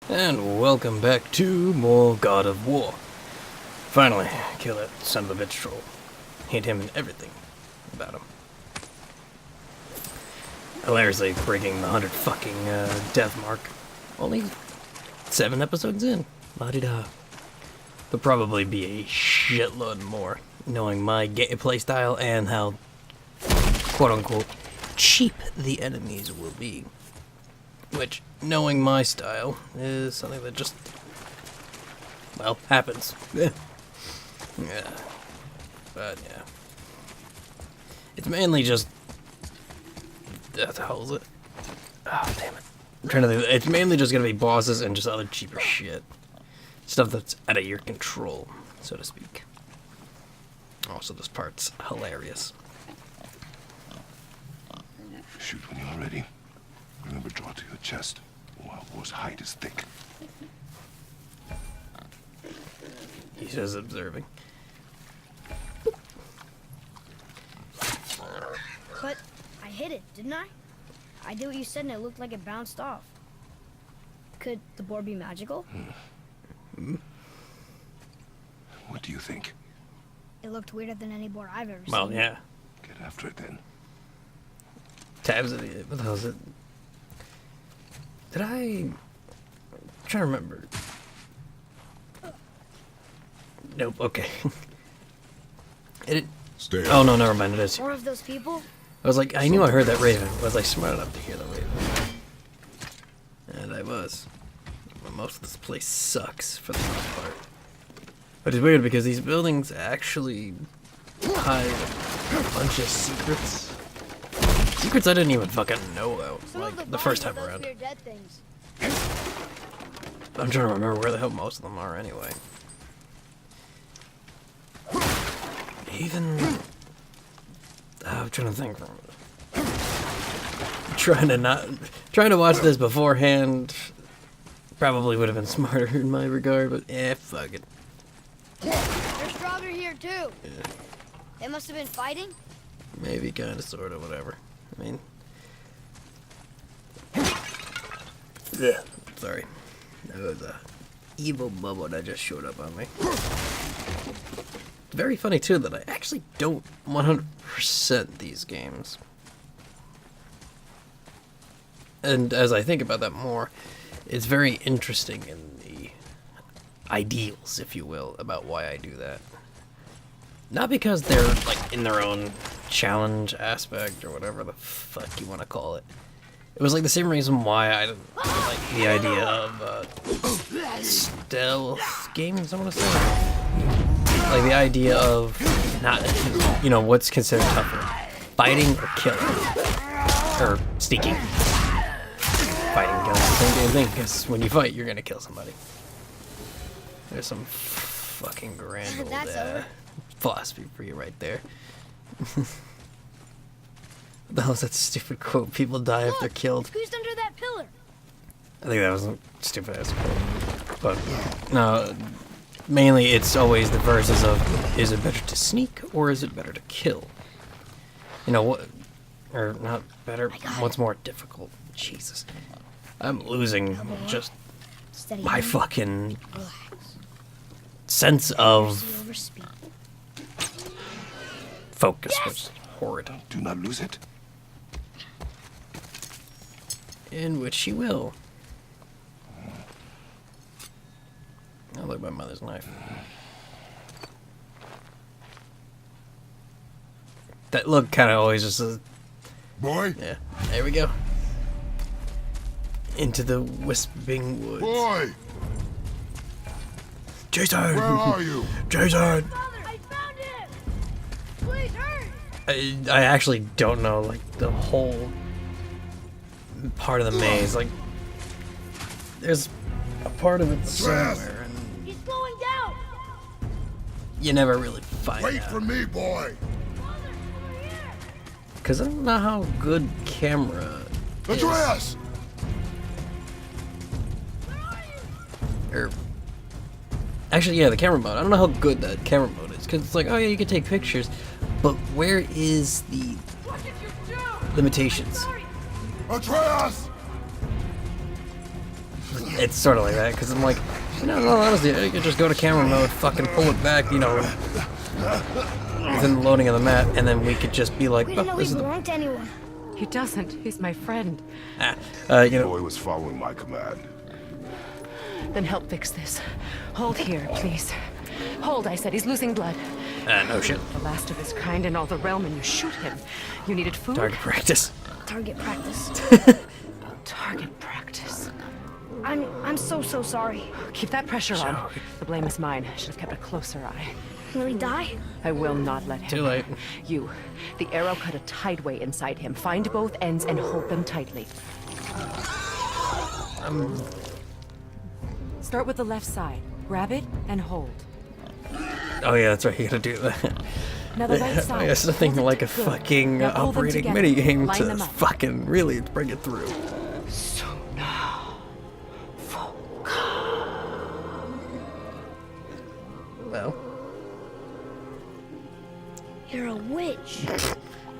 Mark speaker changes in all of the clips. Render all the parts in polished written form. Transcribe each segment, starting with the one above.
Speaker 1: And welcome back to more God of War. Finally, kill that son of a bitch troll. Hate him and everything about him. Hilariously breaking the 100 fucking death mark. Only 7 episodes in. La-di-da. There'll probably be a shitload more, knowing my gameplay style and how quote-unquote cheap the enemies will be. Which, knowing my style, is something that just, well, happens. Yeah. But, yeah. It's mainly just, what the hell is it? Oh, damn it. I'm trying to think. It's mainly just gonna be bosses and just other cheaper shit. Stuff that's out of your control, so to speak. Also, this part's hilarious.
Speaker 2: Shoot when you're ready. Remember, draw to your chest. Wild War's hide is thick.
Speaker 1: He's just observing.
Speaker 3: But I hit it, didn't I? I did what you said and it looked like it bounced off. Could the board be magical?
Speaker 2: What do you think?
Speaker 3: It looked weirder than any board I've ever seen.
Speaker 1: Well, yeah.
Speaker 2: Get after it then.
Speaker 1: Tabs it. What the hell is it? Did I'm trying to remember. Nope, okay.
Speaker 2: Stay
Speaker 1: Oh no, never mind, it is.
Speaker 3: More of those people?
Speaker 1: I was like, I knew I heard that raven. Was I smart enough to hear the raven? And I was. But most of this place sucks for the most part. But it's weird because these buildings actually hide a bunch of secrets. Secrets I didn't even fucking know about, like, the first time around.
Speaker 3: Dead things.
Speaker 1: I'm trying to remember where the hell most of them are anyway. Even... I'm trying to think. Trying to watch this beforehand probably would have been smarter in my regard, but fuck it.
Speaker 3: They're stronger here too.
Speaker 1: Yeah.
Speaker 3: They must have been fighting?
Speaker 1: Maybe, kinda, sorta, whatever. I mean... Yeah. Sorry. That was a evil bubble that just showed up on me. Very funny, too, that I actually don't 100% these games. And as I think about that more, it's very interesting in the ideals, if you will, about why I do that. Not because they're, like, in their own challenge aspect, or whatever the fuck you want to call it. It was, like, the same reason why I didn't like the idea of, stealth games, I want to say. Like, the idea of not, you know, what's considered tougher. Fighting or killing. Or sneaking. Fighting and killing is the same damn thing, because when you fight, you're gonna kill somebody. There's some fucking grand old, philosophy for you right there. What the hell is that stupid quote? People die if they're killed.
Speaker 3: Who's under that pillar?
Speaker 1: I think that was a stupid ass quote. But, no, mainly it's always the verses of, is it better to sneak or is it better to kill? You know, what, or not better, what's more difficult? Jesus. I'm losing just my fucking sense of focus, which is horrid.
Speaker 2: Do not lose it.
Speaker 1: In which she will. I like my mother's knife. That look kind of always just says,
Speaker 2: Boy.
Speaker 1: yeah, there we go. Into the wisping woods.
Speaker 2: Boy.
Speaker 1: Jason!
Speaker 2: Where are you?
Speaker 1: Jason!
Speaker 3: Father, I found him! Please hurry!
Speaker 1: I actually don't know, like, the whole part of the maze. Like, there's a part of it somewhere, and
Speaker 3: He's slowing down!
Speaker 1: you never really find
Speaker 2: Wait
Speaker 1: out.
Speaker 2: for me, boy.
Speaker 3: Father, over here!
Speaker 1: Because I don't know how good camera is.
Speaker 2: Andreas!
Speaker 1: Or, actually, yeah, the camera mode. I don't know how good that camera mode is. Because it's like, oh yeah, you can take pictures. But where is the limitations?
Speaker 2: Andreas!
Speaker 1: It's sort of like that, because I'm like, you know, in all honesty, you could just go to camera mode, fucking pull it back, you know, within the loading of the map, and then we could just be like,
Speaker 3: We didn't know
Speaker 1: this
Speaker 3: he
Speaker 1: is the...
Speaker 3: belonged to anyone.
Speaker 4: He doesn't. He's my friend.
Speaker 1: You
Speaker 2: The
Speaker 1: know,
Speaker 2: boy was following my command.
Speaker 4: Then help fix this. Hold here, please. Hold, I said. He's losing blood.
Speaker 1: no shit.
Speaker 4: The last of his kind in all the realm, and you shoot him. You needed food?
Speaker 1: Target practice.
Speaker 3: Target practice.
Speaker 4: Target practice.
Speaker 3: I'm so sorry.
Speaker 4: Keep that pressure on. The blame is mine. I should have kept a closer eye.
Speaker 3: Will he die?
Speaker 4: I will not let him.
Speaker 1: Too late.
Speaker 4: You. The arrow cut a tideway inside him. Find both ends and hold them tightly. Start with the left side. Grab it and hold.
Speaker 1: Oh yeah, that's right, you gotta do that.
Speaker 4: Now the right side.
Speaker 1: It's nothing
Speaker 4: Hold it
Speaker 1: like a
Speaker 4: good.
Speaker 1: fucking
Speaker 4: Now pull them
Speaker 1: operating
Speaker 4: together.
Speaker 1: minigame
Speaker 4: Line
Speaker 1: to
Speaker 4: them up.
Speaker 1: fucking really bring it through.
Speaker 4: So now,
Speaker 1: Well,
Speaker 3: You're a witch.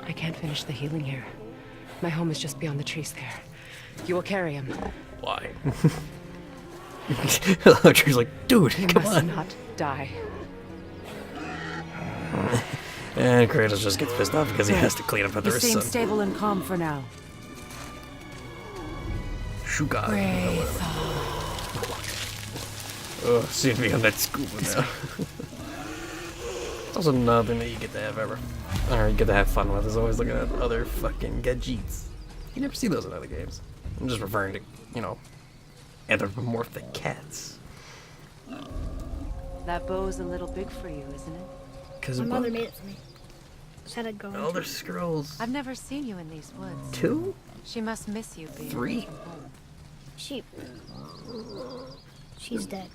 Speaker 4: I can't finish the healing here. My home is just beyond the trees there. You will carry him.
Speaker 1: why? She's like, dude,
Speaker 4: He
Speaker 1: come
Speaker 4: must
Speaker 1: on.
Speaker 4: not die.
Speaker 1: And Kratos just gets pissed off because he has to clean up after
Speaker 4: You
Speaker 1: his
Speaker 4: seem
Speaker 1: son.
Speaker 4: stable and calm for now.
Speaker 1: Shuga. Oh, soon to be on that scuba now. It's also another thing that you get to have ever. Or you get to have fun with is always looking at other fucking gadgets. You never see those in other games. I'm just referring to, you know, anthropomorphic cats.
Speaker 4: That bow's a little big for you, isn't it?
Speaker 1: Because
Speaker 3: My mother made it for me. Said I'd go into
Speaker 1: Elder
Speaker 3: it.
Speaker 1: Scrolls
Speaker 4: I've never seen you in these woods.
Speaker 1: 2?
Speaker 4: She must miss you being
Speaker 1: 3?
Speaker 4: away from home.
Speaker 3: She's dead.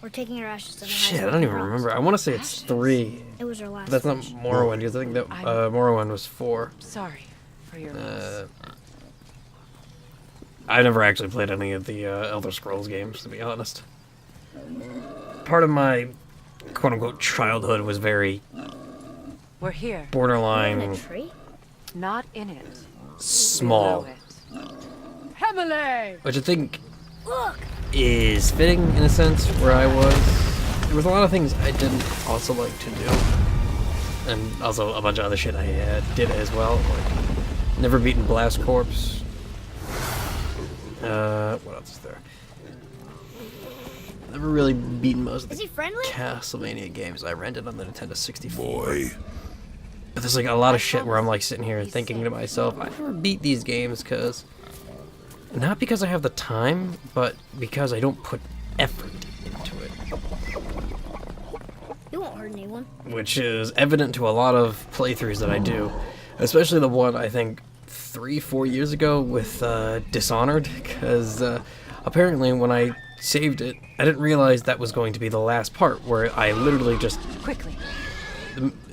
Speaker 3: We're taking her ashes to the
Speaker 1: Shit, I
Speaker 3: highest
Speaker 1: don't even
Speaker 3: grounds.
Speaker 1: remember. I want to say it's 3.
Speaker 3: It was her last.
Speaker 1: That's not
Speaker 3: wish.
Speaker 1: Morrowind. Do you think that Morrowind was 4?
Speaker 4: Sorry for your loss.
Speaker 1: I never actually played any of the Elder Scrolls games, to be honest. Part of my quote-unquote childhood was very
Speaker 4: We're here.
Speaker 3: In a
Speaker 1: borderline
Speaker 3: tree?
Speaker 4: Not in it.
Speaker 1: small,
Speaker 4: Below it. Hemele!
Speaker 1: which I think
Speaker 3: Look!
Speaker 1: is fitting in a sense where I was. There was a lot of things I didn't also like to do, and also a bunch of other shit I did as well. Like never beaten Blast Corps. What else is there? Never really beaten most of
Speaker 3: Is
Speaker 1: the
Speaker 3: he friendly?
Speaker 1: Castlevania games I rented on the Nintendo 64.
Speaker 2: Boy.
Speaker 1: But there's like a lot of shit where I'm like sitting here thinking to myself, I never beat these games because, not because I have the time, but because I don't put effort into it.
Speaker 3: You won't hurt anyone.
Speaker 1: Which is evident to a lot of playthroughs that I do, especially the one I think 3-4 years ago with Dishonored, because apparently when I saved it, I didn't realize that was going to be the last part, where I literally just,
Speaker 4: Quickly.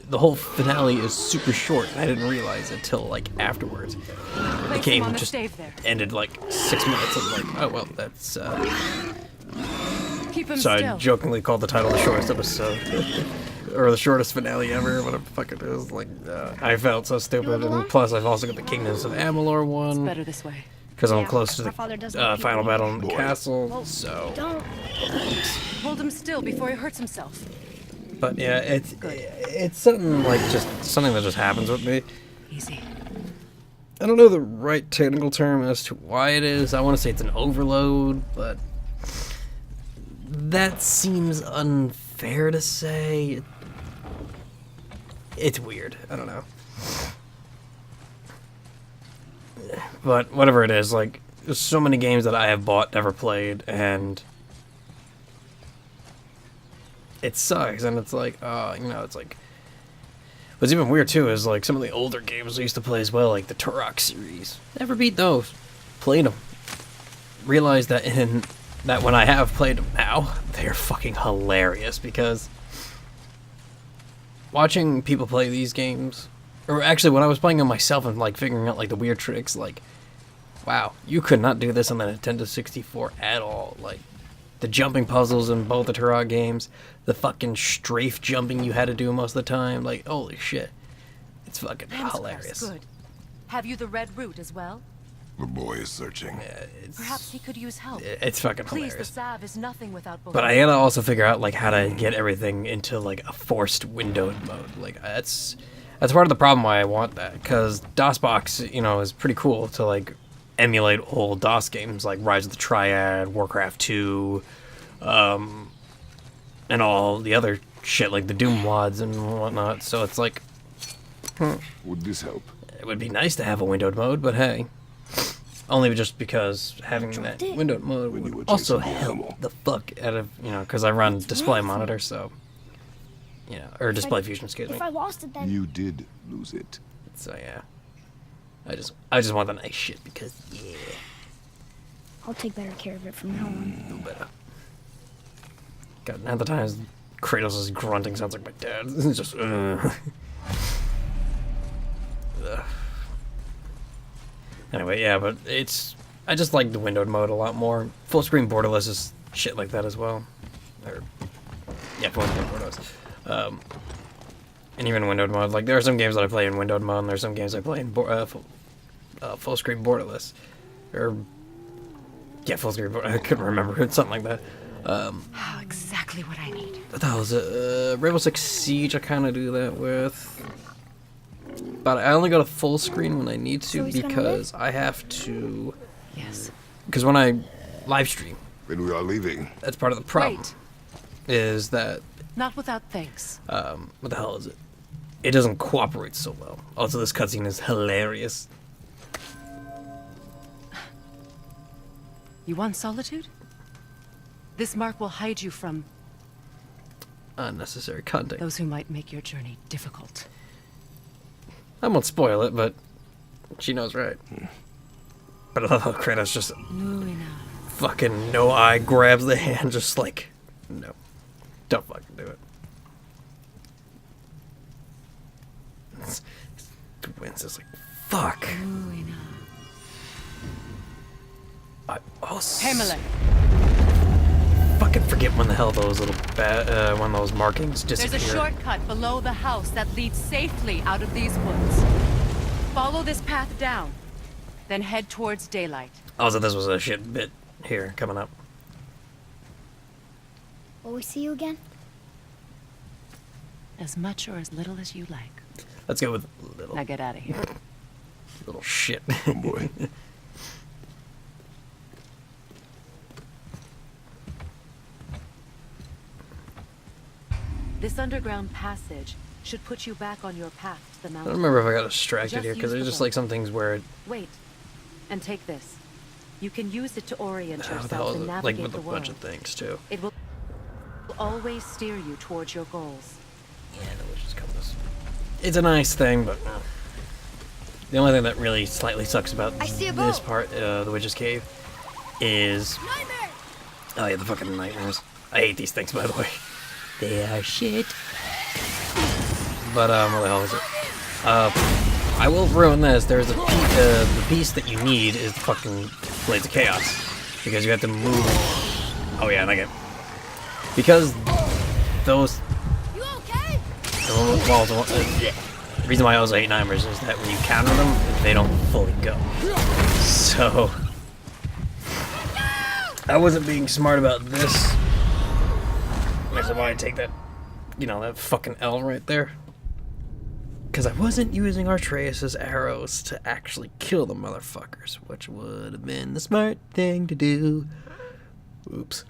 Speaker 1: the whole finale is super short, and I didn't realize it till like afterwards. The
Speaker 4: Place him
Speaker 1: game
Speaker 4: on the
Speaker 1: just
Speaker 4: stave there.
Speaker 1: ended like 6 minutes. I'm like, oh well, that's
Speaker 4: Keep him
Speaker 1: so
Speaker 4: still.
Speaker 1: I jokingly called the title the shortest episode. Or the shortest finale ever, whatever the fuck it is. Like, I felt so stupid,
Speaker 3: live alone?
Speaker 1: and plus I've also got the Kingdoms of Amalur one,
Speaker 4: Better this way.
Speaker 1: because I'm
Speaker 3: Yeah,
Speaker 1: close to
Speaker 3: my father
Speaker 1: the
Speaker 3: doesn't like
Speaker 1: final
Speaker 3: people
Speaker 1: battle in the
Speaker 2: Boy.
Speaker 1: castle, so...
Speaker 3: Don't.
Speaker 4: Hold him still before he hurts himself.
Speaker 1: But yeah, it's something like just something that just happens with me.
Speaker 4: Easy.
Speaker 1: I don't know the right technical term as to why it is. I want to say it's an overload, but that seems unfair to say. It's weird. I don't know. But whatever it is, like, there's so many games that I have bought, never played, and it sucks. And it's like, you know, it's like, what's even weird too is like some of the older games I used to play as well, like the Turok series. Never beat those. Played them. Realized that when I have played them now, they're fucking hilarious, because watching people play these games, or actually when I was playing them myself and like figuring out like the weird tricks, like, wow, you could not do this on the Nintendo 64 at all. Like, the jumping puzzles in both the Turok games, the fucking strafe jumping you had to do most of the time, like, holy shit. It's fucking hilarious.
Speaker 4: Good. Have you the red root as well?
Speaker 2: The boy is searching.
Speaker 4: Perhaps he could use help.
Speaker 1: It's fucking
Speaker 4: Please, the
Speaker 1: hilarious.
Speaker 4: salve is nothing without
Speaker 1: But I gotta also figure out like how to get everything into like a forced windowed mode. Like that's part of the problem why I want that, because DOSBox, you know, is pretty cool to like emulate old DOS games like Rise of the Triad, Warcraft 2, and all the other shit like the Doom WADs and whatnot. So it's like,
Speaker 2: Would this help?
Speaker 1: it would be nice to have a windowed mode, but hey. Only just because having that windowed mode
Speaker 2: When you were
Speaker 1: would also
Speaker 2: chasing the
Speaker 1: help
Speaker 2: animal.
Speaker 1: the fuck out of, you know, because I run display monitor, so, you know, or display fusion, excuse me.
Speaker 3: If I lost it, then
Speaker 2: You did lose it.
Speaker 1: So yeah, I just want the nice shit because yeah,
Speaker 3: I'll take better care of it from now on.
Speaker 1: no better. God, half the times Kratos' grunting sounds like my dad. It's just Ugh. Anyway, yeah, but I just like the windowed mode a lot more. Full screen borderless is shit like that as well. Or, yeah, full screen borderless. And even windowed mode. Like, there are some games that I play in windowed mode, and there's some games I play in full screen borderless. Or, yeah, full screen borderless. I couldn't remember. It's something like that.
Speaker 4: Oh, exactly what I need.
Speaker 1: What the hell is it? Rainbow Six Siege I kind of do that with. But I only go to full screen when I need to
Speaker 3: So he's gonna
Speaker 1: because I have to...
Speaker 4: Yes.
Speaker 1: Because when I live stream,
Speaker 2: Then we are leaving.
Speaker 1: that's part of the problem.
Speaker 4: Wait.
Speaker 1: Is that...
Speaker 4: Not without thanks.
Speaker 1: what the hell is it? It doesn't cooperate so well. Also, this cutscene is hilarious.
Speaker 4: You want solitude? This mark will hide you from
Speaker 1: Unnecessary content.
Speaker 4: those who might make your journey difficult.
Speaker 1: I won't spoil it, but she knows right. But I love how Kratos just fucking no eye grabs the hand, just like, no, don't fucking do it. Gwyn's just like, fuck. I also fucking forget when the hell those little when those markings disappear.
Speaker 4: There's a shortcut below the house that leads safely out of these woods. Follow this path down, then head towards daylight.
Speaker 1: Also, this was a shit bit here coming up.
Speaker 3: Will we see you again?
Speaker 4: As much or as little as you like.
Speaker 1: Let's go with little.
Speaker 4: Now get out of here.
Speaker 1: Little shit.
Speaker 2: Oh boy.
Speaker 4: This underground passage should put you back on your path to the
Speaker 1: I
Speaker 4: mountain.
Speaker 1: don't remember if I got distracted
Speaker 4: Just
Speaker 1: here because
Speaker 4: use
Speaker 1: there's
Speaker 4: the
Speaker 1: just
Speaker 4: book.
Speaker 1: like some things where it,
Speaker 4: Wait, and take this. You can use it to orient
Speaker 1: what the hell
Speaker 4: yourself
Speaker 1: is
Speaker 4: and
Speaker 1: it? Like
Speaker 4: navigate
Speaker 1: with a
Speaker 4: the
Speaker 1: bunch
Speaker 4: world.
Speaker 1: of things too.
Speaker 4: It will always steer you towards your goals.
Speaker 1: Yeah, the witch's compass. It's a nice thing, but the only thing that really slightly sucks about
Speaker 3: I see a
Speaker 1: this
Speaker 3: boat.
Speaker 1: part, the witch's cave, is
Speaker 3: Nightmare!
Speaker 1: oh yeah, the fucking nightmares. I hate these things, by the way. They are shit. But what the hell is it? I will ruin this. There's the piece that you need is the fucking Blades of Chaos, because you have to move. Oh yeah, and I get because those.
Speaker 3: You okay?
Speaker 1: The reason why I also hate nightmares is that when you counter them, they don't fully go. So I wasn't being smart about this. That's why I take that, you know, that fucking L right there. Because I wasn't using Artreus' arrows to actually kill the motherfuckers, which would have been the smart thing to do. Oops.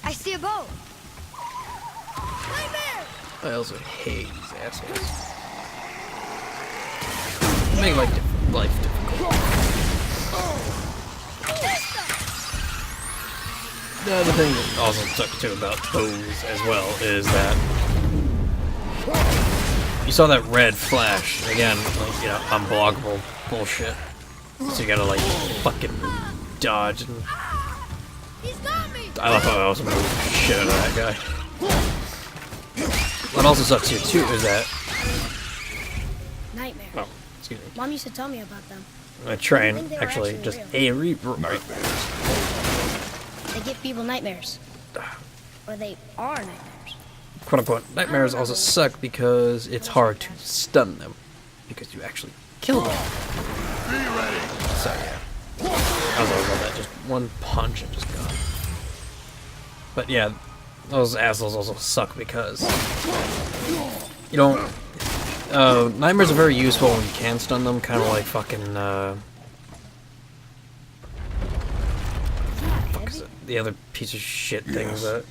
Speaker 3: I see a boat. Nightmare!
Speaker 1: I also hate these assholes. Make life difficult. The other thing that also sucks too about those as well is that you saw that red flash again, like, you know, unblockable bullshit. So you gotta like fucking dodge. And
Speaker 3: He's got me!
Speaker 1: I love how I also moved the shit out of that guy. What also sucks here too is that
Speaker 3: Nightmare.
Speaker 1: oh, excuse me.
Speaker 3: Mom used to tell me about them.
Speaker 1: I try
Speaker 3: I
Speaker 1: and
Speaker 3: think they were
Speaker 1: actually
Speaker 3: actually
Speaker 1: just
Speaker 3: real.
Speaker 2: Nightmares.
Speaker 3: They give people nightmares. Or they are nightmares.
Speaker 1: quote-unquote nightmares also suck because it's hard to stun them. Because you actually kill them. So, yeah. I was always about that. Just one punch and just gone. But yeah, those assholes also suck because you don't. Nightmares are very useful when you can stun them, kind of like fucking. Fuck is it? The other piece of shit things that.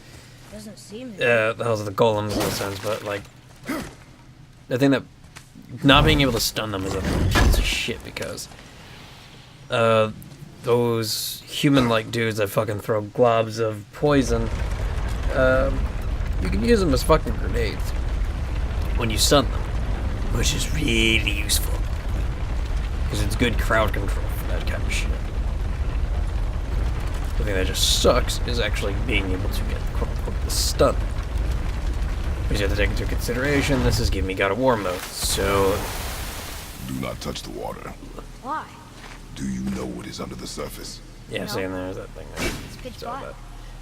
Speaker 3: Doesn't seem.
Speaker 1: Those are the golems in a sense, but like, I think that not being able to stun them is a piece of shit because those human-like dudes that fucking throw globs of poison, you can use them as fucking grenades when you stun them, which is really useful because it's good crowd control for that kind of shit. The thing that just sucks is actually being able to get quote-unquote the stun. Because you have to take into consideration this is giving me God of War mode, so...
Speaker 2: Do not touch the water.
Speaker 3: Why?
Speaker 2: Do you know what is under the surface?
Speaker 1: Yeah,
Speaker 3: No.
Speaker 1: seeing there's that thing there.
Speaker 3: It's pitch
Speaker 1: So,
Speaker 3: black.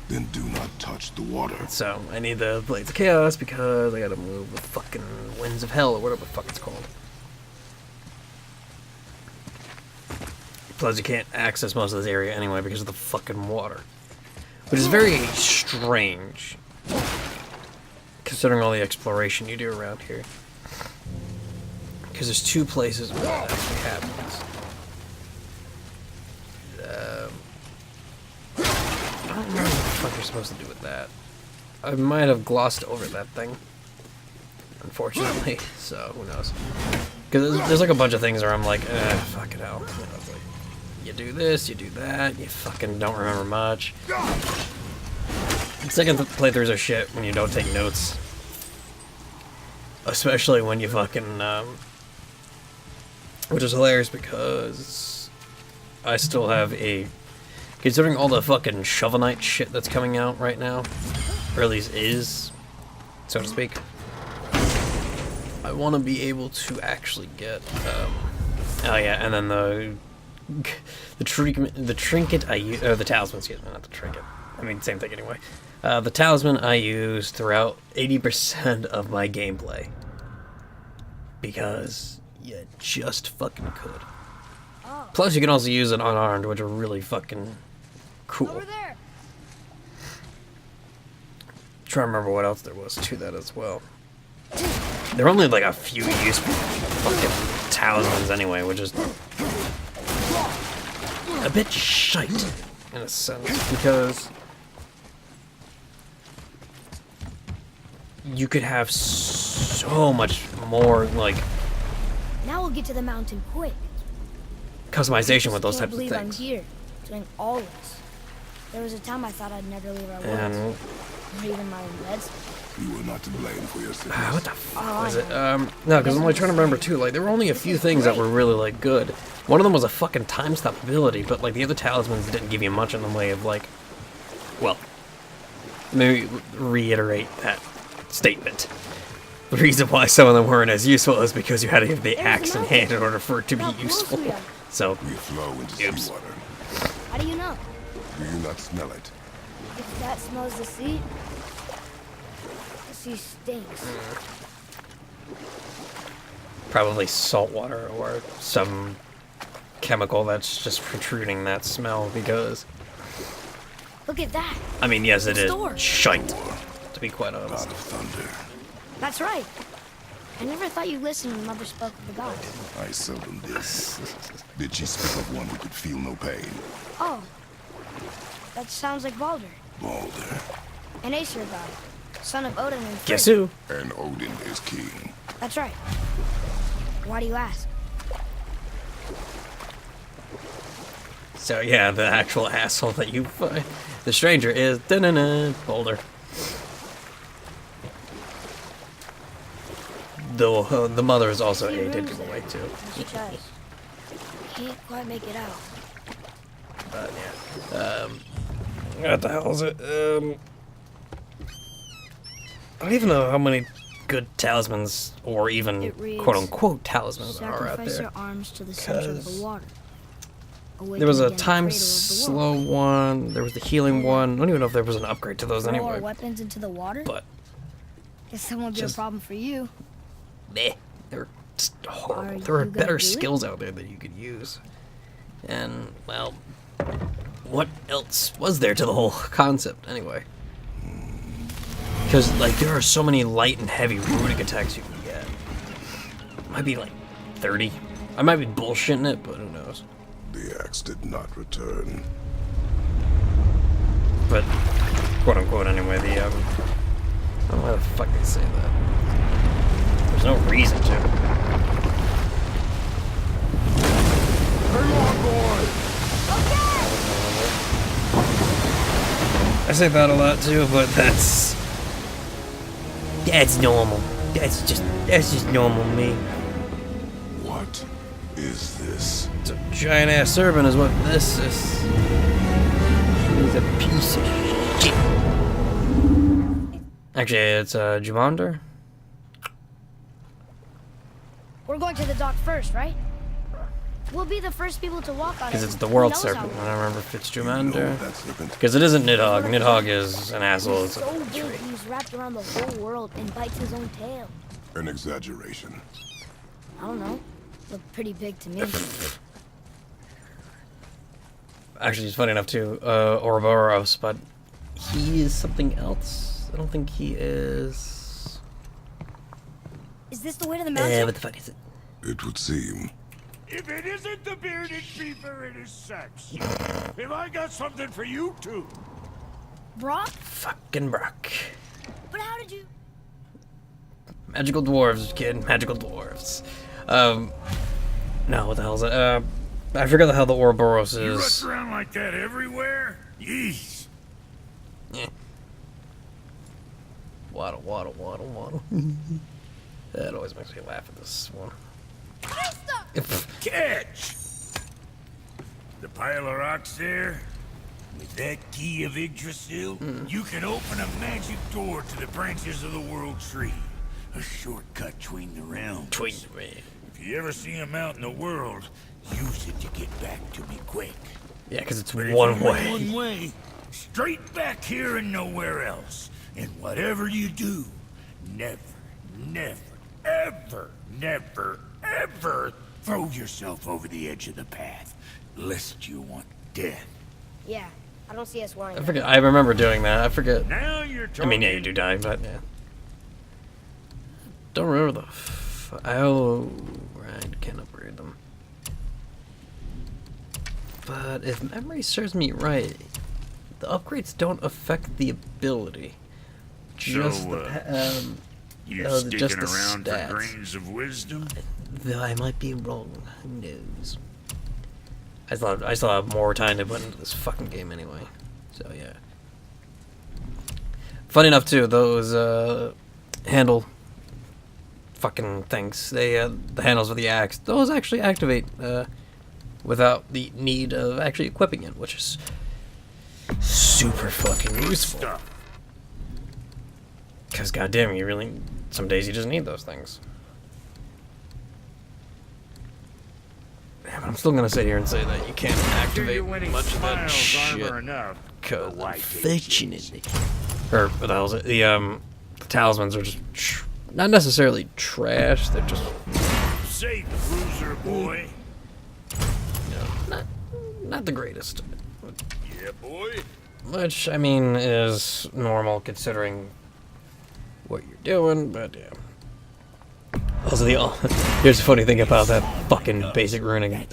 Speaker 2: Then do not touch the water.
Speaker 1: so, I need the Blades of Chaos because I gotta move with fucking Winds of Hell or whatever the fuck it's called. Plus, you can't access most of this area anyway because of the fucking water. Which is very strange, considering all the exploration you do around here. Because there's two places where that actually happens. I don't remember what the fuck you're supposed to do with that. I might have glossed over that thing, unfortunately, so who knows. Because there's like a bunch of things where I'm like, fucking hell. You know, it's like, you do this, you do that, you fucking don't remember much. Second playthroughs are shit when you don't take notes. Especially when you fucking, which is hilarious because I still have a, considering all the fucking Shovel Knight shit that's coming out right now, or at least is, so to speak, I want to be able to actually get, oh yeah, and then the trinket I use, or the talisman, excuse me, not the trinket. I mean, same thing anyway. The talisman I use throughout 80% of my gameplay. Because you just fucking could.
Speaker 3: Oh.
Speaker 1: Plus, you can also use it unarmed, which are really fucking cool.
Speaker 3: Over there.
Speaker 1: Trying to remember what else there was to that as well. There are only like a few useful fucking talismans anyway, which is a bit shite in a sense, because you could have so much more like
Speaker 3: Now we'll get to the mountain quick.
Speaker 1: customization with those
Speaker 3: Can't
Speaker 1: types of
Speaker 3: believe I'm
Speaker 1: things.
Speaker 3: here, doing all this. There was a time I thought I'd never leave our woods,
Speaker 1: And
Speaker 3: or even my own beds.
Speaker 2: You are not to blame for your sickness.
Speaker 1: what the fuck
Speaker 3: Oh,
Speaker 1: was
Speaker 3: I
Speaker 1: it? No, because I'm like trying to remember too. Like there were only a few things that were really like good. One of them was a fucking time stop ability, but like the other talismans didn't give you much in the way of like, well, maybe reiterate that statement. The reason why some of them weren't as useful is because you had to have the axe in hand in order for it to be
Speaker 3: How close
Speaker 1: useful.
Speaker 3: we are.
Speaker 1: So,
Speaker 2: We flow into
Speaker 1: Oops.
Speaker 2: seawater.
Speaker 3: How do you know?
Speaker 2: Do you not smell it?
Speaker 3: If that smells the sea stinks.
Speaker 1: probably salt water or some chemical that's just protruding that smell because,
Speaker 3: Look at that.
Speaker 1: I mean, yes, it is
Speaker 3: Storm.
Speaker 1: shite, to be quite honest.
Speaker 2: God of thunder.
Speaker 3: That's right. I never thought you listened when Mother spoke of the gods.
Speaker 2: I seldom did. Did she speak of one who could feel no pain?
Speaker 3: Oh, that sounds like Baldur,
Speaker 2: Baldur.
Speaker 3: an Aesir god, son of Odin and Frigg.
Speaker 1: Guess who?
Speaker 2: And Odin is king.
Speaker 3: That's right. Why do you ask?
Speaker 1: So yeah, the actual asshole that you find, the stranger is Boulder. Though the mother is also
Speaker 3: See
Speaker 1: a
Speaker 3: rooms
Speaker 1: digital
Speaker 3: there
Speaker 1: way too.
Speaker 3: in his chest. Can't quite make it out.
Speaker 1: But yeah, what the hell is it? I don't even know how many good talismans or even
Speaker 3: It reads,
Speaker 1: quote unquote talismans are out
Speaker 3: Sacrifice
Speaker 1: there.
Speaker 3: your arms to the center of
Speaker 1: 'Cause
Speaker 3: the water.
Speaker 1: There was a
Speaker 3: Awaken again the
Speaker 1: time
Speaker 3: cradle of the
Speaker 1: slow
Speaker 3: world.
Speaker 1: one. There was the healing one. I don't even know if there was an upgrade to those
Speaker 3: Throw our
Speaker 1: anyway.
Speaker 3: weapons into the water?
Speaker 1: But
Speaker 3: Guess that won't be a
Speaker 1: Just-
Speaker 3: problem for you.
Speaker 1: Meh. They're just horrible.
Speaker 3: Are
Speaker 1: There are
Speaker 3: you gonna
Speaker 1: better
Speaker 3: do it?
Speaker 1: skills out there that you could use. And, well, what else was there to the whole concept, anyway? Because, like, there are so many light and heavy runic attacks you can get. Might be, like, 30. I might be bullshitting it, but who knows.
Speaker 2: The axe did not return.
Speaker 1: But, quote unquote, anyway, the, I don't know why the fuck they say that. There's no reason to. I say that a lot too, but that's normal. That's just normal me.
Speaker 2: What is this?
Speaker 1: It's a giant ass serpent is what this is. He's a piece of shit. Actually, it's a Jumander.
Speaker 3: We're going to the dock first, right? We'll be the first people to walk on it.
Speaker 1: Because it's the
Speaker 3: Who
Speaker 1: world
Speaker 3: knows
Speaker 1: serpent.
Speaker 3: how
Speaker 1: I don't remember if it's
Speaker 2: No,
Speaker 1: Jumander.
Speaker 2: that serpent.
Speaker 1: Because it isn't Nidhogg. Nidhogg is an asshole.
Speaker 3: He's
Speaker 1: It's
Speaker 3: so
Speaker 1: a
Speaker 3: big, he's wrapped around the whole world and bites his own tail.
Speaker 2: An exaggeration.
Speaker 3: I don't know. Looked pretty big to me.
Speaker 1: Actually, it's funny enough too. Ouroboros, but he is something else. I don't think he is.
Speaker 3: Is this the way to the mountain?
Speaker 1: What the fuck is it?
Speaker 2: It would seem.
Speaker 5: If it isn't the bearded beaver, it is sex. Have I got something for you too?
Speaker 3: Brock?
Speaker 1: Fucking Brock.
Speaker 3: But how did you...
Speaker 1: Magical dwarves, kid. Magical dwarves. No, what the hell is it? I forgot the hell the Ouroboros
Speaker 5: You rush
Speaker 1: is.
Speaker 5: around like that everywhere? Yeesh.
Speaker 1: Yeah. Waddle, waddle, waddle, waddle. That always makes me laugh at this one.
Speaker 5: Catch! The pile of rocks there? With that key of Yggdrasil, you can open a magic door to the branches of the World Tree. A shortcut between the realms.
Speaker 1: Tweet me.
Speaker 5: If you ever see him out in the world, use it to get back to me quick.
Speaker 1: Yeah, because it's
Speaker 5: But it's
Speaker 1: one
Speaker 5: only
Speaker 1: way.
Speaker 5: One way. Straight back here and nowhere else. And whatever you do, never, never, ever, never, ever throw yourself over the edge of the path, lest you want death.
Speaker 3: Yeah, I don't see us worrying.
Speaker 1: I forget. I remember doing that. I forget.
Speaker 5: Now you're talking.
Speaker 1: I mean, yeah, you do die, but yeah. Don't remember the. Oh, right. Can't upgrade them. But if memory serves me right, the upgrades don't affect the ability. Just the
Speaker 5: You
Speaker 1: just
Speaker 5: sticking
Speaker 1: the
Speaker 5: around
Speaker 1: stats.
Speaker 5: for grains of wisdom?
Speaker 1: Though I might be wrong. Who knows? I still have more time to put into this fucking game anyway. So yeah. Funny enough too, those handle fucking things. They the handles of the axe. Those actually activate without the need of actually equipping it, which is super fucking useful.
Speaker 5: Stuff.
Speaker 1: Because goddamn, you really some days you just need those things. Yeah, but I'm still gonna sit here and say that you can't activate much of that shit.
Speaker 5: enough.
Speaker 1: Because
Speaker 5: Why
Speaker 1: unfortunately, or what the hell is it? The talismans are just not necessarily trash. They're just
Speaker 5: Say, bruiser boy.
Speaker 1: not the greatest.
Speaker 5: Yeah, boy.
Speaker 1: Which I mean is normal considering what you're doing. But yeah. Also, here's the funny thing about that fucking basic runing.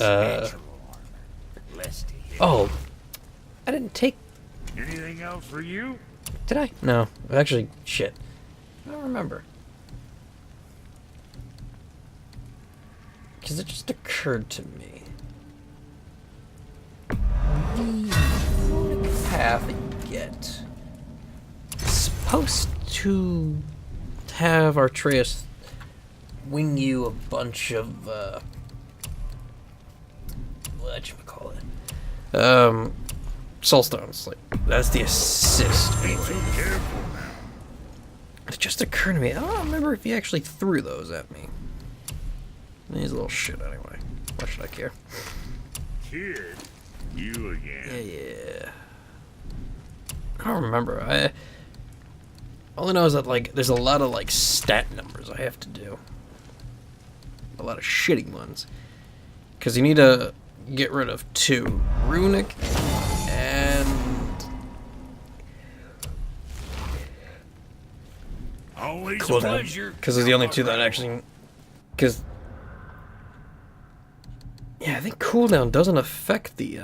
Speaker 1: Oh, I didn't take.
Speaker 5: Anything else for you?
Speaker 1: Did I? No. Actually, shit. I don't remember. Because it just occurred to me. The path that you get is supposed to have Artreus wing you a bunch of, whatchamacallit? Soulstones. Like, that's the assist.
Speaker 5: Be too careful now.
Speaker 1: It just occurred to me, I don't remember if he actually threw those at me. He's a little shit anyway. Why should I care?
Speaker 5: Kid, you again.
Speaker 1: Yeah. I don't remember. All I know is that, like, there's a lot of, like, stat numbers I have to do. A lot of shitty ones. Because you need to get rid of 2. Runic and...
Speaker 5: Always a
Speaker 1: cooldown.
Speaker 5: pleasure.
Speaker 1: Because they're the only 2 that actually... Because... Yeah, I think cooldown doesn't affect the,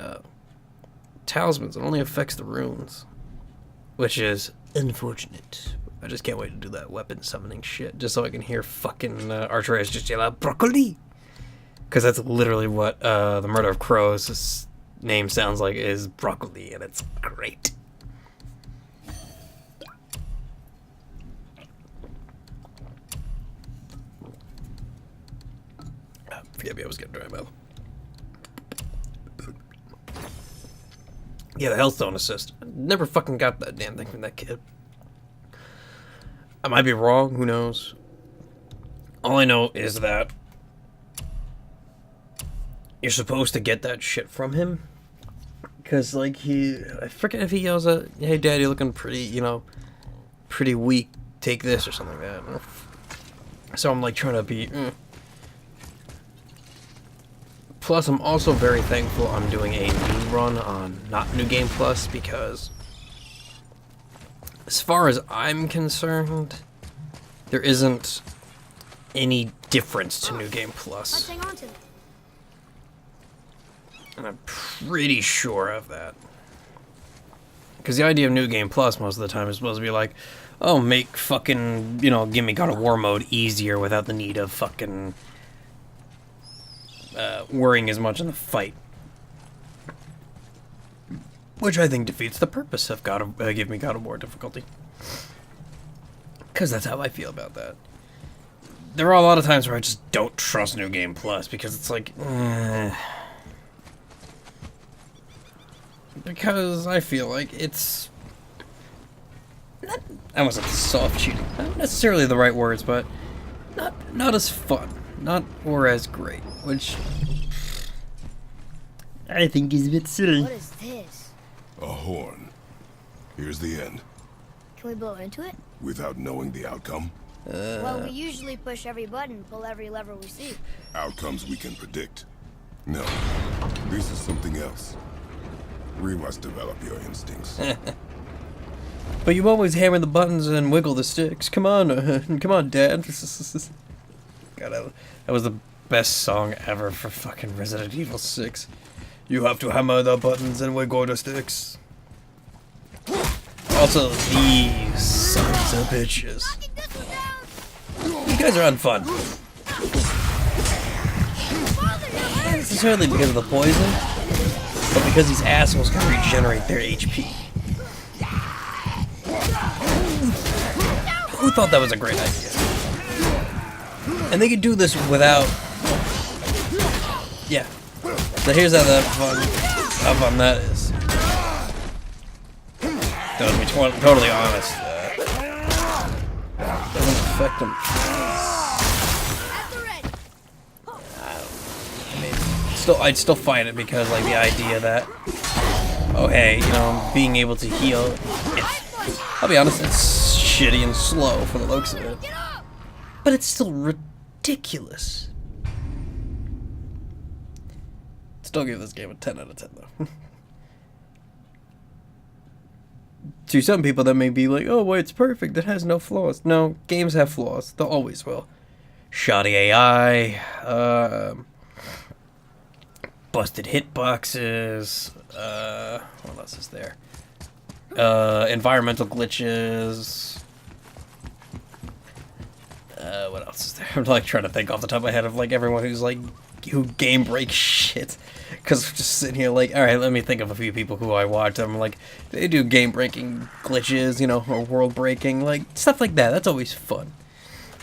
Speaker 1: talismans. It only affects the runes. Which is unfortunate. I just can't wait to do that weapon summoning shit. Just so I can hear fucking, Archeraeus just yell out, broccoli! Because that's literally what, the Murder of Crows' name sounds like, is broccoli, and it's great. Forget me, I was getting dry mouth. Yeah, the Hellstone assist. Never fucking got that damn thing from that kid. I might be wrong, who knows? All I know is that you're supposed to get that shit from him. Because, like, I forget if he yells at, hey, Dad, you're looking pretty, you know, pretty weak. Take this or something like that. So I'm, like, trying to be... Plus, I'm also very thankful I'm doing a new run on not New Game Plus, because as far as I'm concerned, there isn't any difference to New Game Plus.
Speaker 3: Let's hang on to it.
Speaker 1: And I'm pretty sure of that. Because the idea of New Game Plus most of the time is supposed to be like, oh, make fucking, you know, give me God of War mode easier without the need of fucking... worrying as much in the fight, which I think defeats the purpose of give me God of War difficulty, because that's how I feel about that. There are a lot of times where I just don't trust New Game Plus because it's like, because I feel like it's not, I wasn't soft cheating, not necessarily the right words, but not as fun. Not or as great, which I think is a bit silly.
Speaker 3: What is this?
Speaker 2: A horn. Here's the end.
Speaker 3: Can we blow into it?
Speaker 2: Without knowing the outcome.
Speaker 3: Well, we usually push every button, pull every lever we see.
Speaker 2: Outcomes we can predict. No, this is something else. We must develop your instincts.
Speaker 1: But you always hammer the buttons and wiggle the sticks. Come on, come on, Dad. God, that was the best song ever for fucking Resident Evil 6. You have to hammer the buttons and wiggle the sticks. Also, these sons of bitches. You guys are on fun. Not necessarily because of the poison, but because these assholes can regenerate their HP. Who thought that was a great idea? And they could do this without... Yeah. So here's how fun that is. To be totally honest, doesn't affect them. I mean, I'd still find it because, like, the idea that, oh hey, you know, being able to heal, I'll be honest, it's shitty and slow for the looks of it. But it's still ridiculous. Still give this game a 10 out of 10 though. To some people that may be like, oh well, it's perfect, it has no flaws. No, games have flaws. They always will. Shoddy AI, busted hitboxes, what else is there? Environmental glitches. What else is there? I'm like trying to think off the top of my head of like everyone who game breaks shit. Because I'm just sitting here like, alright, let me think of a few people who I watch. I'm like, they do game breaking glitches, you know, or world breaking, like stuff like that. That's always fun.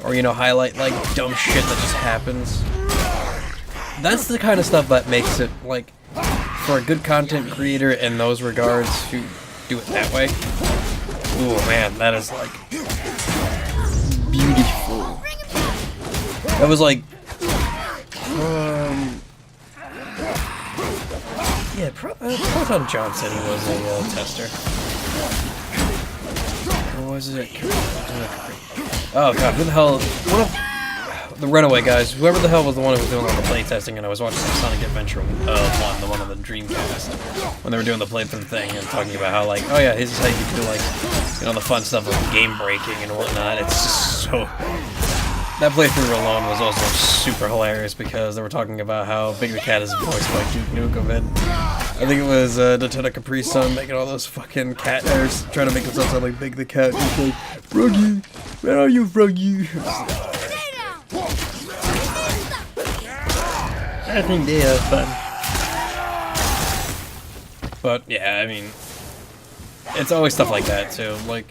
Speaker 1: Or, you know, highlight like dumb shit that just happens. That's the kind of stuff that makes it like, for a good content creator in those regards who do it that way. Ooh man, that is like beautiful. That was like, yeah, Proton John said he was a tester. Or was it? Oh god, who the hell? One of the Runaway guys, whoever the hell was the one who was doing all the playtesting, and I was watching Sonic Adventure 1, the one on the Dreamcast, when they were doing the playthrough thing and talking about how, like, oh yeah, this is how you can do, like, you know, the fun stuff like game breaking and whatnot. It's just so... That playthrough alone was also super hilarious because they were talking about how Big the Cat is voiced by Duke Nukem, and I think it was Lieutenant Capri's son making all those fucking cat airs, trying to make himself sound like Big the Cat. He's like, Froggy, where are you, Froggy? I think they have fun. But yeah, I mean, it's always stuff like that too. Like,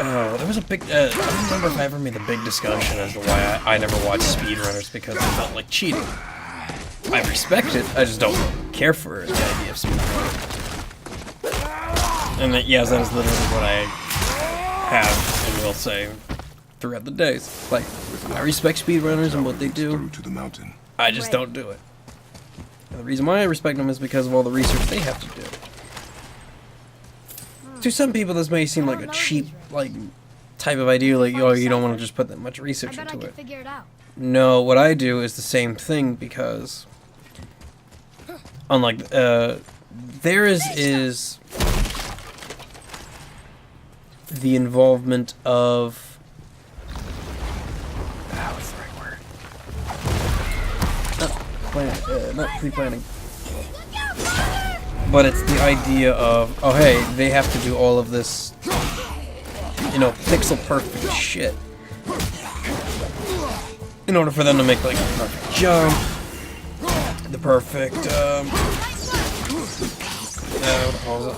Speaker 1: oh, there was a big. I don't remember if I ever made the big discussion as to why I never watched speedrunners because it felt like cheating. I respect it. I just don't care for the idea of speedrunners. And that, yes, that is literally what I have and will say throughout the days. Like, I respect speedrunners and what they do.
Speaker 2: To the mountain.
Speaker 1: I just don't do it. And the reason why I respect them is because of all the research they have to do. To some people, this may seem like a cheap, like, type of idea, like, oh, you don't want to just put that much research into it.
Speaker 3: Figure it out.
Speaker 1: No, what I do is the same thing because, unlike, there is the involvement of, what's the right word? Not pre-planning. But it's the idea of, oh hey, they have to do all of this, you know, pixel perfect shit in order for them to make, like, the perfect jump, the perfect,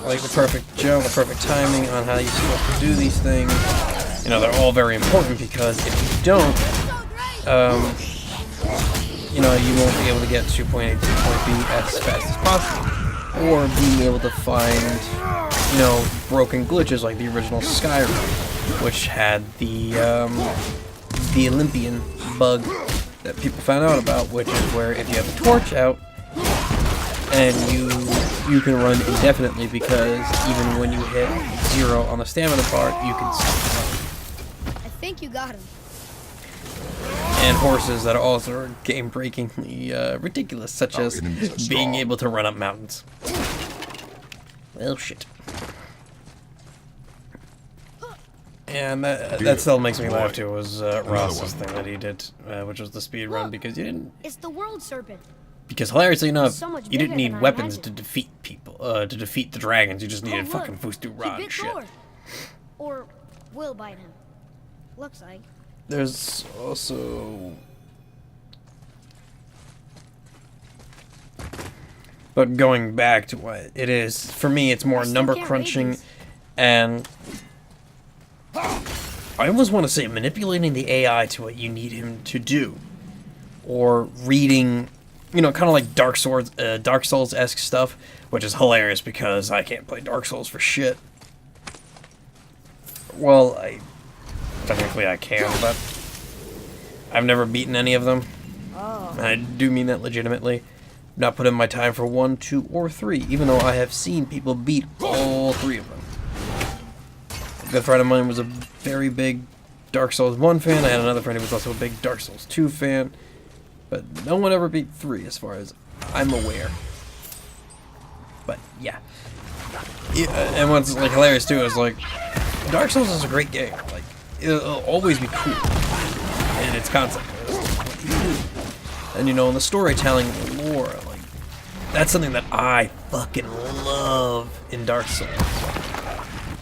Speaker 1: like the perfect jump, the perfect timing on how you're supposed to do these things. You know, they're all very important because if you don't, you know, you won't be able to get to point A to point B as fast as possible. Or being able to find, you know, broken glitches like the original Skyrim, which had the Olympian bug that people found out about, which is where if you have a torch out and you can run indefinitely because even when you hit 0 on the stamina bar, you can still run.
Speaker 3: I think you got him.
Speaker 1: And horses that are also game-breakingly ridiculous, such as being able to run up mountains. Well, shit. And that still makes me laugh too, was Ross's thing that he did, which was the speed run, because you didn't...
Speaker 3: It's the world serpent.
Speaker 1: Because hilariously enough,
Speaker 3: So much
Speaker 1: you didn't
Speaker 3: bigger
Speaker 1: need
Speaker 3: than I
Speaker 1: weapons to
Speaker 3: imagined.
Speaker 1: defeat people, to defeat the dragons, you just needed
Speaker 3: look,
Speaker 1: fucking Fustu
Speaker 3: He
Speaker 1: Rod
Speaker 3: bit
Speaker 1: and shit.
Speaker 3: Thor. Or will bite him. Looks like.
Speaker 1: There's also... But going back to what it is, for me it's more
Speaker 3: I still
Speaker 1: number
Speaker 3: can't
Speaker 1: crunching
Speaker 3: read these.
Speaker 1: and... I almost want to say manipulating the AI to what you need him to do. Or reading, you know, kind of like Dark Souls-esque stuff, which is hilarious because I can't play Dark Souls for shit. Well, technically I can, but I've never beaten any of them. And I do mean that legitimately. Not put in my time for 1, 2, or 3, even though I have seen people beat all 3 of them. A good friend of mine was a very big Dark Souls 1 fan. I had another friend who was also a big Dark Souls 2 fan. But no one ever beat 3 as far as I'm aware. But yeah. And what's like hilarious too is like Dark Souls is a great game. Like it'll always be cool in its concept. And you know, in the storytelling, the lore, like that's something that I fucking love in Dark Souls.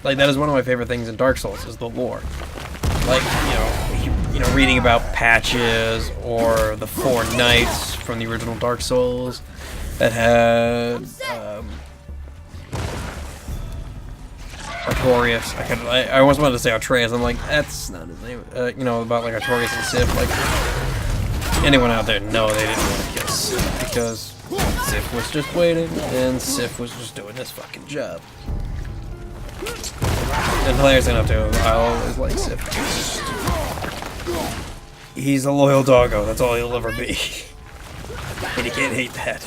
Speaker 1: Like that is one of my favorite things in Dark Souls is the lore. Like you know, reading about patches or the 4 knights from the original Dark Souls that had Artorias. I almost wanted to say Atreus. I'm like, that's not his name. You know, about like Artorias and Sif. Like anyone out there, no, they didn't want to kill Sif because Sif was just waiting and Sif was just doing his fucking job. And hilarious enough too, I always like Sif. He's a loyal doggo, that's all he'll ever be. And you can't hate that.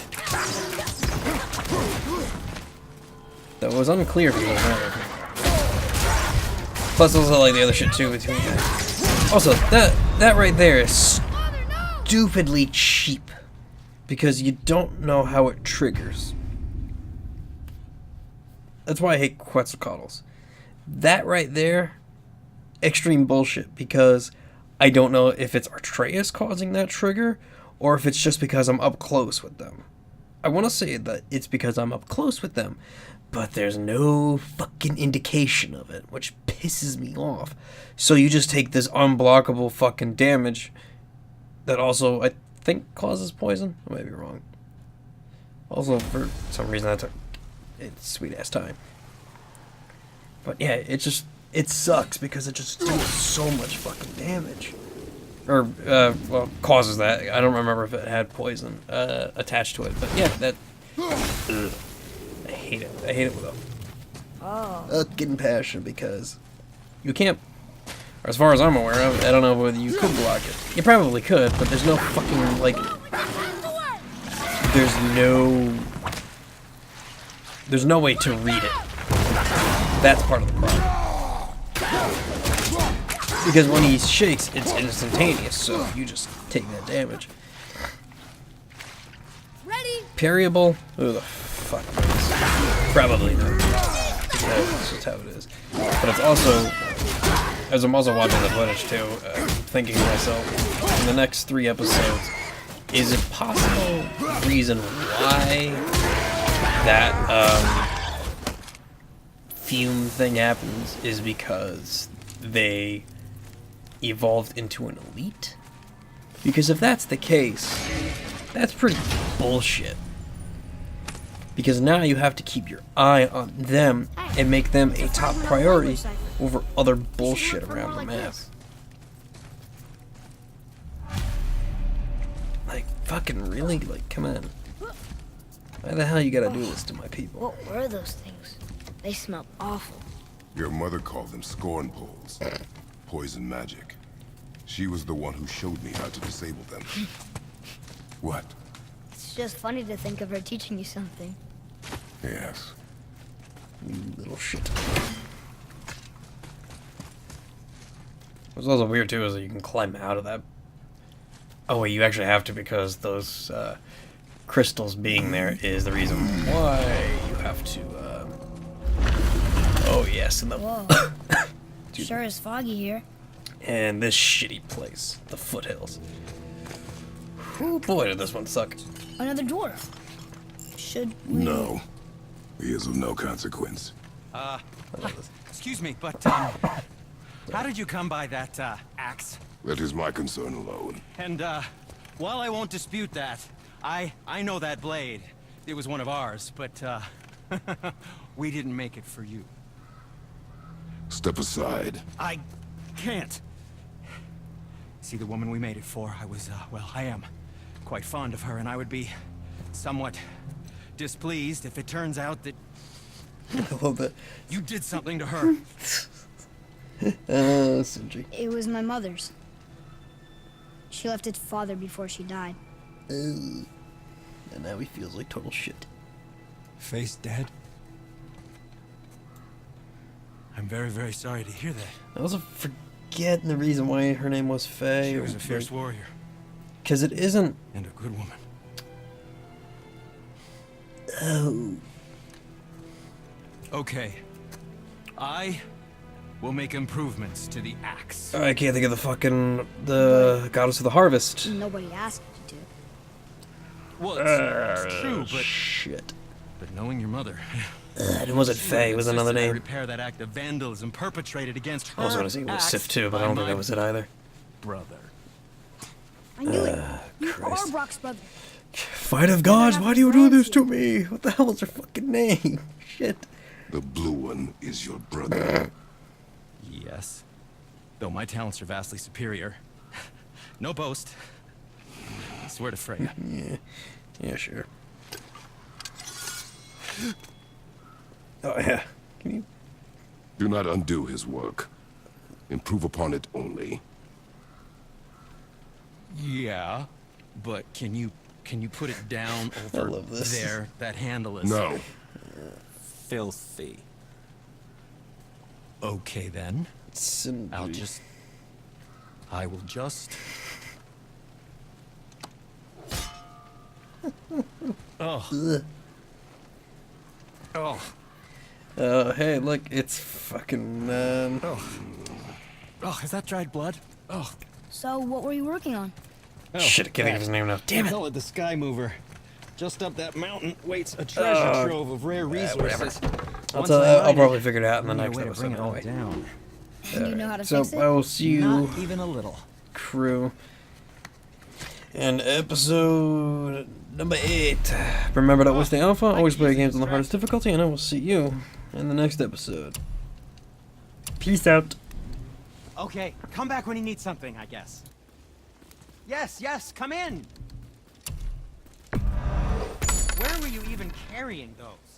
Speaker 1: Though it was unclear if he was mad at me. Plus, also like the other shit too between that. Also, that right there is stupidly cheap because you don't know how it triggers. That's why I hate Quetzalcoatls. That right there, extreme bullshit because I don't know if it's Atreus causing that trigger or if it's just because I'm up close with them. I want to say that it's because I'm up close with them, but there's no fucking indication of it, which pisses me off. So you just take this unblockable fucking damage that also, I think, causes poison? I might be wrong. Also, for some reason, that took its sweet-ass time. But yeah, it sucks because it just does so much fucking damage. Or, well, causes that. I don't remember if it had poison attached to it, but yeah, that... Ugh. I hate it. I hate it with getting passionate because you can't, or as far as I'm aware of, I don't know whether you could block it. You probably could, but there's no fucking, like, there's no way to read it. That's part of the problem. Because when he shakes, it's instantaneous, so you just take that damage. Parryable? Who the fuck knows? Probably not. That's just how it is. But it's also, as I'm also watching the footage too, thinking to myself, in the next 3 episodes, is it possible the reason why that fume thing happens is because they evolved into an elite? Because if that's the case, that's pretty bullshit. Because now you have to keep your eye on them and make them a top priority over other bullshit around the map. Like, fucking really? Like, come on. Why the hell you gotta do this to my people?
Speaker 3: What were those things? They smelled awful.
Speaker 2: Your mother called them scorn poles. Poison magic. She was the one who showed me how to disable them. What?
Speaker 3: It's just funny to think of her teaching you something.
Speaker 2: Yes.
Speaker 1: You little shit. What's also weird too is that you can climb out of that. Oh wait, you actually have to because those crystals being there is the reason why you have to. Oh yes, and the.
Speaker 3: Whoa. Sure is foggy here.
Speaker 1: And this shitty place, the foothills. Oh boy, did this one suck.
Speaker 3: Another dwarf. Should we...
Speaker 2: No. He is of no consequence.
Speaker 6: Excuse me, but how did you come by that axe?
Speaker 2: That is my concern alone.
Speaker 6: And while I won't dispute that, I know that blade. It was one of ours, but we didn't make it for you.
Speaker 2: Step aside.
Speaker 6: I can't. See, the woman we made it for, I was, well, I am quite fond of her, and I would be somewhat displeased if it turns out that
Speaker 1: I love that.
Speaker 6: you did something to her.
Speaker 1: Sindri.
Speaker 3: It was my mother's. She left its father before she died.
Speaker 1: And now he feels like total shit.
Speaker 6: Face dead? I'm very, very sorry to hear that.
Speaker 1: I also forget the reason why her name was Faye.
Speaker 6: She was a fierce warrior.
Speaker 1: Because it isn't.
Speaker 6: And a good woman.
Speaker 1: Oh.
Speaker 6: Okay. I will make improvements to the axe.
Speaker 1: I can't think of the goddess of the harvest.
Speaker 3: Nobody asked you to.
Speaker 6: Well, it's true, but
Speaker 1: Shit.
Speaker 6: knowing your mother.
Speaker 1: It wasn't Faye, it was another
Speaker 6: insisted I
Speaker 1: name.
Speaker 6: repair that act of vandalism perpetrated against her
Speaker 1: I was going to say it was
Speaker 6: axe
Speaker 1: Sif too, but I
Speaker 6: by
Speaker 1: don't think
Speaker 6: my
Speaker 1: that was it either.
Speaker 6: brother.
Speaker 3: I knew it. You
Speaker 1: Christ.
Speaker 3: are Brock's brother.
Speaker 1: Fight of gods, why do you do this to me? What the hell is her fucking name? Shit.
Speaker 2: The blue one is your brother.
Speaker 6: Yes. Though my talents are vastly superior. No boast. I swear to Freya.
Speaker 1: Yeah, sure. Oh, yeah. Can you?
Speaker 2: Do not undo his work. Improve upon it only.
Speaker 6: Yeah, but can you put it down over
Speaker 1: love this.
Speaker 6: there? That handle is...
Speaker 2: No.
Speaker 6: filthy. Okay then.
Speaker 1: Simply.
Speaker 6: I will just... Oh. Oh.
Speaker 1: Hey, look, it's fucking,
Speaker 6: Oh, is that dried blood? Oh.
Speaker 3: So, what were you working on?
Speaker 1: Shit, I can't think of his name now. Damn
Speaker 6: We
Speaker 1: it.
Speaker 6: call it the Sky Mover. Just up that mountain waits a treasure trove of rare resources.
Speaker 1: I'll probably figure it out in the next
Speaker 6: way to bring
Speaker 1: episode.
Speaker 6: it all down.
Speaker 3: And you know how to
Speaker 1: So
Speaker 3: fix it?
Speaker 1: I will see you,
Speaker 6: Not even a little.
Speaker 1: crew, in episode number 8. Remember that was the alpha. Always play games on the hardest difficulty, and I will see you in the next episode. Peace out.
Speaker 6: Okay, come back when you need something, I guess. Yes, come in! Where were you even carrying those?